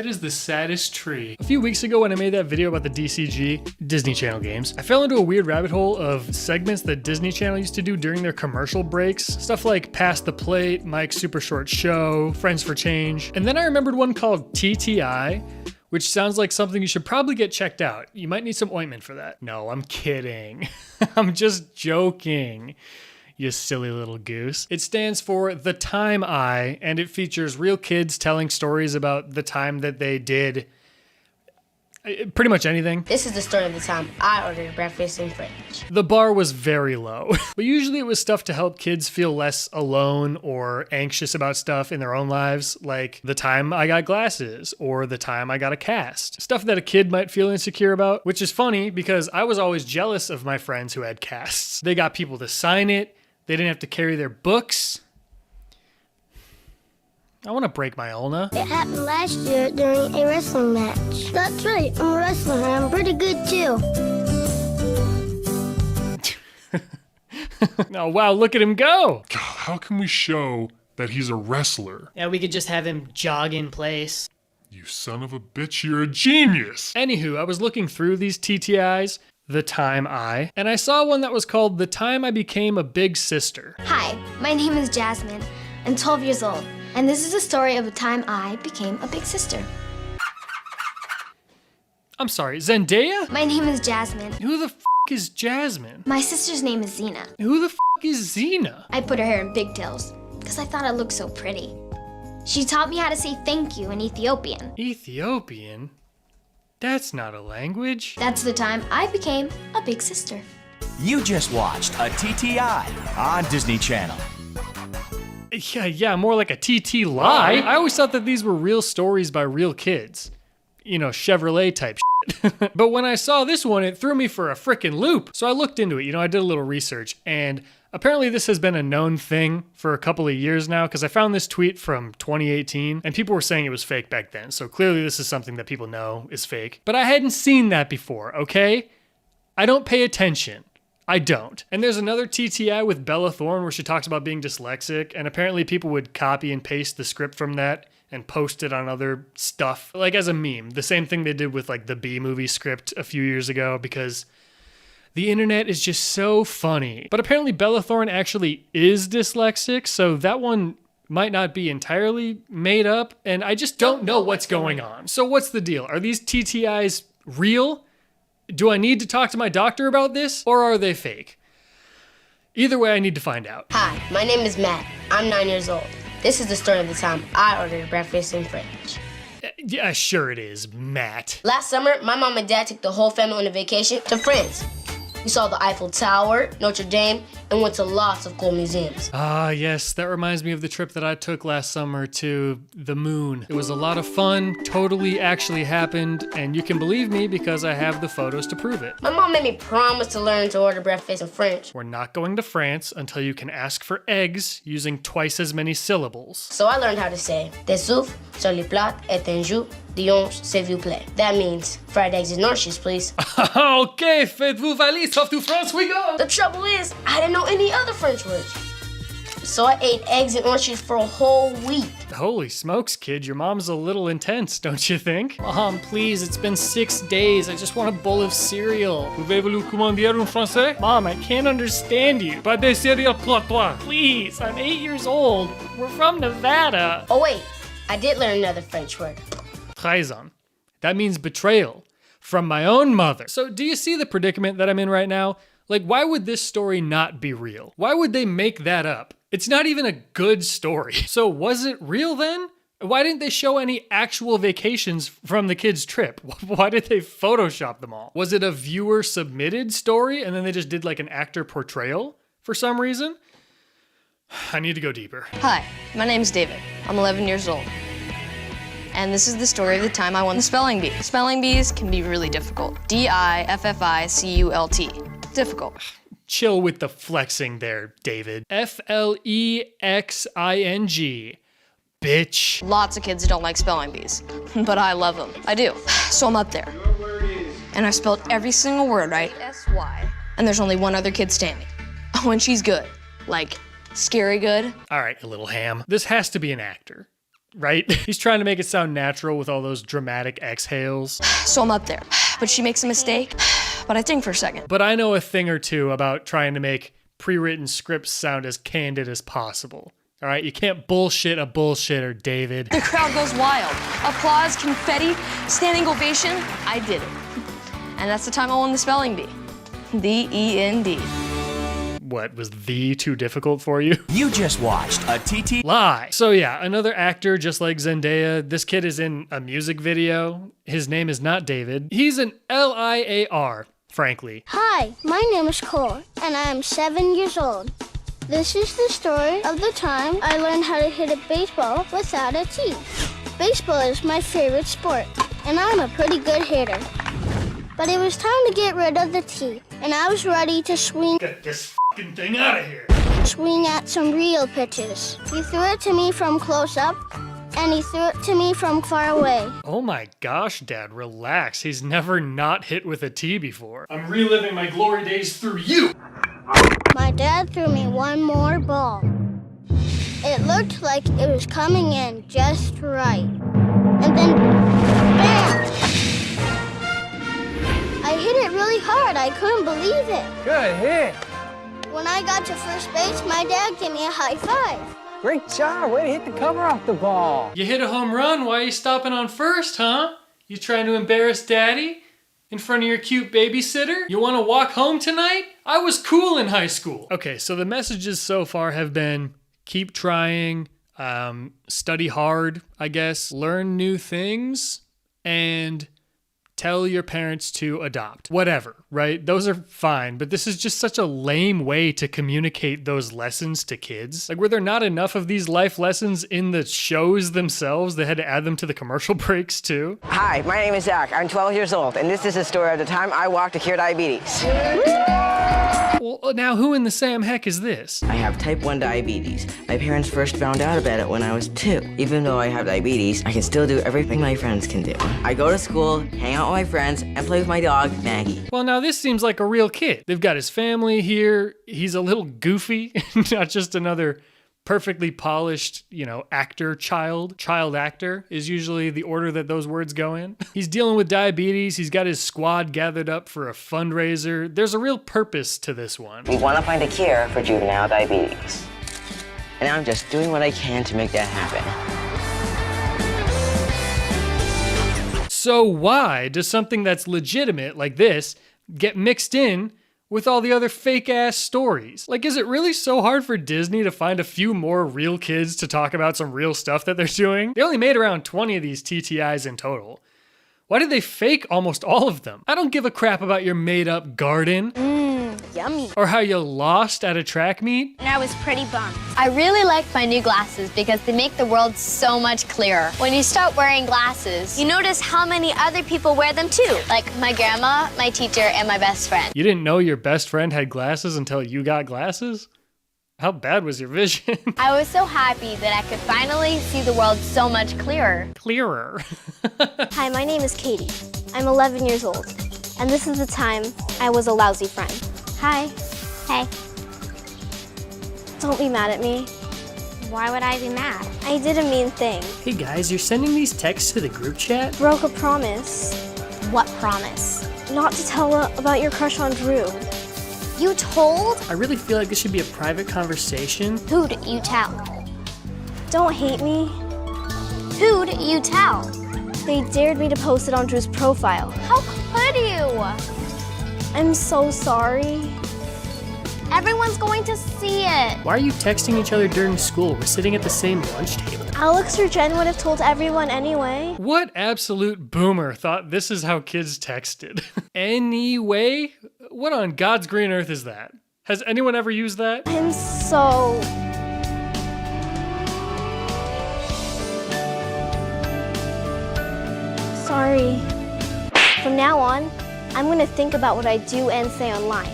That is the saddest tree. A few weeks ago when I made that video about the DCG, Disney Channel games, I fell into a weird rabbit hole of segments that Disney Channel used to do during their commercial breaks. Stuff like Pass the Plate, Mike's Super Short Show, Friends for Change. And then I remembered one called TTI, which sounds like something you should probably get checked out. You might need some ointment for that. No, I'm kidding. I'm just joking. You silly little goose. It stands for The Time I, and it features real kids telling stories about the time that they did pretty much anything. This is the story of the time I ordered breakfast in French. The bar was very low, but usually it was stuff to help kids feel less alone or anxious about stuff in their own lives, like the time I got glasses or the time I got a cast. Stuff that a kid might feel insecure about, which is funny because I was always jealous of my friends who had casts. They got people to sign it. They didn't have to carry their books. I want to break my ulna. It happened last year during a wrestling match. That's right, I'm a wrestler and I'm pretty good too. Oh, wow, look at him go. God, how can we show that he's a wrestler? Yeah, we could just have him jog in place. You son of a bitch, you're a genius. Anywho, I was looking through these TTIs, The Time I, and I saw one that was called The Time I Became a Big Sister. Hi, my name is Jasmine. I'm 12 years old, and this is the story of the time I became a big sister. I'm sorry, Zendaya? My name is Jasmine. Who the f is Jasmine? My sister's name is Zena. Who the f is Xena? I put her hair in pigtails because I thought it looked so pretty. She taught me how to say thank you in Ethiopian. Ethiopian? That's not a language. That's the time I became a big sister. You just watched a TTI on Disney Channel. Yeah, more like a TT lie. I always thought that these were real stories by real kids. You know, Chevrolet type shit. But when I saw this one, it threw me for a frickin' loop. So I looked into it, I did a little research, and apparently this has been a known thing for a couple of years now, because I found this tweet from 2018, and people were saying it was fake back then. So clearly this is something that people know is fake. But I hadn't seen that before, okay? I don't pay attention. I don't. And there's another TTI with Bella Thorne where she talks about being dyslexic, and apparently people would copy and paste the script from that and post it on other stuff, like as a meme. The same thing they did with like the B movie script a few years ago, because the internet is just so funny. But apparently Bella Thorne actually is dyslexic, so that one might not be entirely made up, and I just don't know what's going on. So what's the deal? Are these TTIs real? Do I need to talk to my doctor about this, or are they fake? Either way, I need to find out. Hi, my name is Matt. I'm 9 years old. This is the story of the time I ordered breakfast in French. Yeah, sure it is, Matt. Last summer, my mom and dad took the whole family on a vacation to France. We saw the Eiffel Tower, Notre Dame, and went to lots of cool museums. Ah, yes, that reminds me of the trip that I took last summer to the moon. It was a lot of fun, totally actually happened, and you can believe me because I have the photos to prove it. My mom made me promise to learn to order breakfast in French. We're not going to France until you can ask for eggs using twice as many syllables. So I learned how to say, des souffles sur les plats et un jus d'orange s'il vous plaît. That means fried eggs and oranges, please. Okay, faites-vous valise, off to France we go! The trouble is, I didn't know any other French words. So I ate eggs and oranges for a whole week. Holy smokes, kid, your mom's a little intense, don't you think? Mom, please, it's been 6 days. I just want a bowl of cereal. Pouvez-vous commander un français? Mom, I can't understand you. Pas de céréales pour toi. Please, I'm 8 years old. We're from Nevada. Oh wait, I did learn another French word. Trahison. That means betrayal. From my own mother. So do you see the predicament that I'm in right now? Like, why would this story not be real? Why would they make that up? It's not even a good story. So was it real then? Why didn't they show any actual vacations from the kids' trip? Why did they Photoshop them all? Was it a viewer submitted story and then they just did like an actor portrayal for some reason? I need to go deeper. Hi, my name's David. I'm 11 years old. And this is the story of the time I won the spelling bee. Spelling bees can be really difficult. D-I-F-F-I-C-U-L-T. Difficult. Chill with the flexing there, David. F-L-E-X-I-N-G. Bitch. Lots of kids don't like spelling bees, but I love them. I do. So I'm up there. And I spelled every single word right. S-Y. And there's only one other kid standing. Oh, and she's good. Like, scary good. All right, you little ham. This has to be an actor. right? He's trying to make it sound natural with all those dramatic exhales. So I'm up there. But she makes a mistake. But I think for a second. But I know a thing or two about trying to make pre-written scripts sound as candid as possible. All right, you can't bullshit a bullshitter, David. The crowd goes wild. Applause, confetti, standing ovation. I did it. And that's the time I won the spelling bee. D-E-N-D. What, was the too difficult for you? You just watched a TT Lie. So yeah, another actor just like Zendaya. This kid is in a music video. His name is not David. He's an Liar, frankly. Hi, my name is Cole, and I am 7 years old. This is the story of the time I learned how to hit a baseball without a tee. Baseball is my favorite sport, and I'm a pretty good hitter. But it was time to get rid of the tee, and I was ready to swing Get this fucking thing out of here. at some real pitches. He threw it to me from close up, and he threw it to me from far away. Oh my gosh, Dad, relax. He's never not hit with a tee before. I'm reliving my glory days through you. My dad threw me one more ball. It looked like it was coming in just right. And then, bam! I hit it really hard. I couldn't believe it. Good hit. When I got to first base, my dad gave me a high five. Great job. Way to hit the cover off the ball. You hit a home run, why are you stopping on first, huh? You trying to embarrass Daddy? In front of your cute babysitter? You want to walk home tonight? I was cool in high school. Okay, so the messages so far have been keep trying, study hard, I guess, learn new things, and tell your parents to adopt. Whatever, right? Those are fine, but this is just such a lame way to communicate those lessons to kids. Like, were there not enough of these life lessons in the shows themselves? They had to add them to the commercial breaks too? Hi, my name is Zach. I'm 12 years old, and this is the story of the time I walked to cure diabetes. Well, now who in the Sam heck is this? I have type 1 diabetes. My parents first found out about it when I was 2. Even though I have diabetes, I can still do everything my friends can do. I go to school, hang out with my friends, and play with my dog, Maggie. Well, now this seems like a real kid. They've got his family here. He's a little goofy, not just another perfectly polished, actor, child actor is usually the order that those words go in. He's dealing with diabetes. He's got his squad gathered up for a fundraiser. There's a real purpose to this one. We want to find a cure for juvenile diabetes. And I'm just doing what I can to make that happen. So why does something that's legitimate like this get mixed in with all the other fake-ass stories? Like, is it really so hard for Disney to find a few more real kids to talk about some real stuff that they're doing? They only made around 20 of these TTIs in total. Why did they fake almost all of them? I don't give a crap about your made-up garden. Yummy. Or how you lost at a track meet. And I was pretty bummed. I really like my new glasses because they make the world so much clearer. When you start wearing glasses, you notice how many other people wear them too. Like my grandma, my teacher, and my best friend. You didn't know your best friend had glasses until you got glasses? How bad was your vision? I was so happy that I could finally see the world so much clearer. Clearer. Hi, my name is Katie. I'm 11 years old. And this is the time I was a lousy friend. Hi. Hey. Don't be mad at me. Why would I be mad? I did a mean thing. Hey guys, you're sending these texts to the group chat? Broke a promise. What promise? Not to tell about your crush on Drew. You told? I really feel like this should be a private conversation. Who did you tell? Don't hate me. Who did you tell? They dared me to post it on Drew's profile. How could you? I'm so sorry. Everyone's going to see it. Why are you texting each other during school? We're sitting at the same lunch table. Alex or Jen would have told everyone anyway. What absolute boomer thought this is how kids texted? Anyway? What on God's green earth is that? Has anyone ever used that? I'm so... sorry. From now on, I'm gonna think about what I do and say online.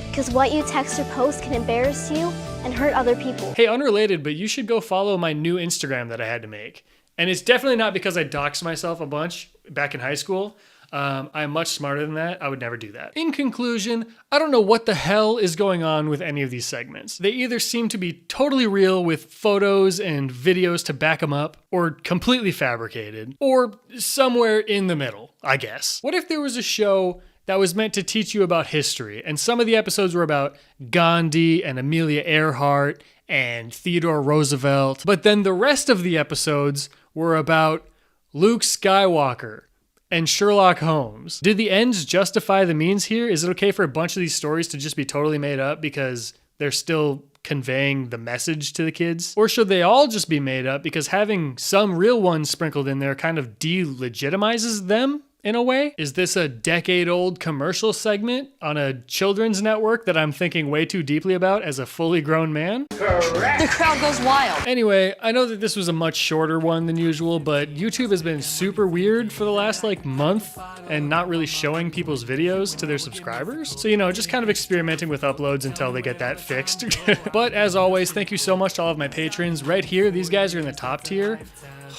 Because what you text or post can embarrass you and hurt other people. Hey, unrelated, but you should go follow my new Instagram that I had to make. And it's definitely not because I doxed myself a bunch. back in high school. I'm much smarter than that. I would never do that. In conclusion, I don't know what the hell is going on with any of these segments. They either seem to be totally real with photos and videos to back them up, or completely fabricated, or somewhere in the middle, I guess. What if there was a show that was meant to teach you about history, and some of the episodes were about Gandhi and Amelia Earhart and Theodore Roosevelt, but then the rest of the episodes were about Luke Skywalker and Sherlock Holmes? Did the ends justify the means here? Is it okay for a bunch of these stories to just be totally made up because they're still conveying the message to the kids? Or should they all just be made up because having some real ones sprinkled in there kind of delegitimizes them in a way? Is this a decade-old commercial segment on a children's network that I'm thinking way too deeply about as a fully grown man? Correct. The crowd goes wild. Anyway, I know that this was a much shorter one than usual, but YouTube has been super weird for the last month and not really showing people's videos to their subscribers. So, just kind of experimenting with uploads until they get that fixed. But as always, thank you so much to all of my patrons. Right here, these guys are in the top tier.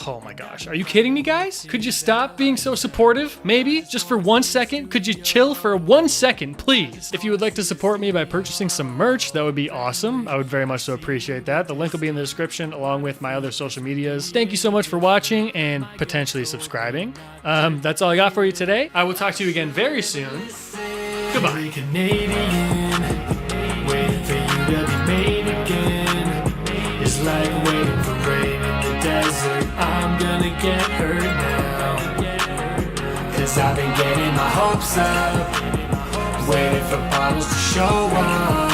Oh my gosh, are you kidding me, guys? Could you stop being so supportive? Maybe? Just for 1 second? Could you chill for 1 second, please? If you would like to support me by purchasing some merch, that would be awesome. I would very much so appreciate that. The link will be in the description along with my other social medias. Thank you so much for watching and potentially subscribing. That's all I got for you today. I will talk to you again very soon. Goodbye. Canadian, waiting for you to be made again. It's like waiting for rain in the desert. I'm gonna get hurt now, 'cause I've been getting my hopes up, waiting for bottles to show up.